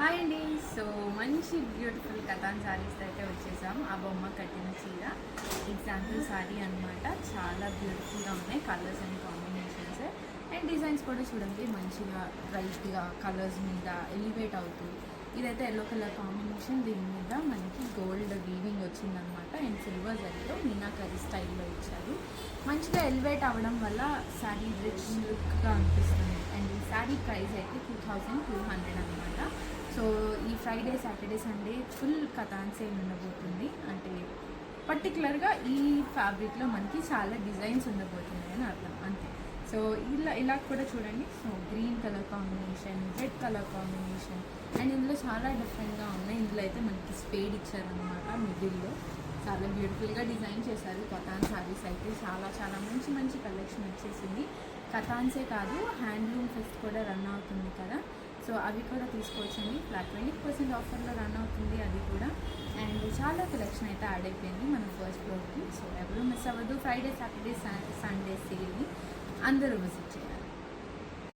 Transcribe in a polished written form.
Hi అండి. So మంచి beautiful katan saris అయితే వచ్చేసాం. ఆ బొమ్మ కట్టిన చీర ఎగ్జాంపుల్ శారీ అనమాట. చాలా బ్యూటిఫుల్గా ఉన్నాయి colours and combinations and designs కూడా చూడండి మంచిగా బ్రైట్గా కలర్స్ మీద ఎలివేట్ అవుతుంది. ఇదైతే ఎల్లో కలర్ కాంబినేషన్, దీని మీద మనకి గోల్డ్ వీవింగ్ వచ్చిందనమాట అండ్ సిల్వర్ జరీలో మీనాకరీ స్టైల్లో ఇచ్చారు. మంచిగా ఎలివేట్ అవ్వడం వల్ల శారీ రిచ్ లుక్గా అనిపిస్తుంది. అండ్ ఈ శారీ ప్రైస్ అయితే 2200 అనమాట. సో ఈ ఫ్రైడే సాటర్డే సండే ఫుల్ కథాన్ సేల్ ఉండబోతుంది. అంటే పర్టికులర్గా ఈ ఫ్యాబ్రిక్లో మనకి చాలా డిజైన్స్ ఉండబోతుంది అని అర్థం అంతే. సో ఇలా కూడా చూడండి. So green colour combination, red colour combination and ఇందులో చాలా డిఫరెంట్గా ఉన్నాయి. ఇందులో అయితే మనకి స్పేడ్ ఇచ్చారనమాట మిడిల్లో. చాలా బ్యూటిఫుల్గా డిజైన్ చేశారు. కథాన్ శారీస్ అయితే చాలా మంచి మంచి కలెక్షన్ వచ్చేసింది. కథాన్సే కాదు, హ్యాండ్లూమ్ ఫెస్ట్ కూడా రన్ అవుతుంది కదా, సో అవి కూడా తీసుకోవచ్చండి. ఫ్లాట్ 20% ఆఫర్లో రన్ అవుతుంది అది కూడా. అండ్ చాలా కలెక్షన్ అయితే యాడ్ అయిపోయింది మన ఫస్ట్ ఫ్లోర్కి. సో ఎవరు మిస్ అవ్వద్దు ఫ్రైడే సాటర్డే సండే సేల్ని అందరూ విజిట్ చేయాలి.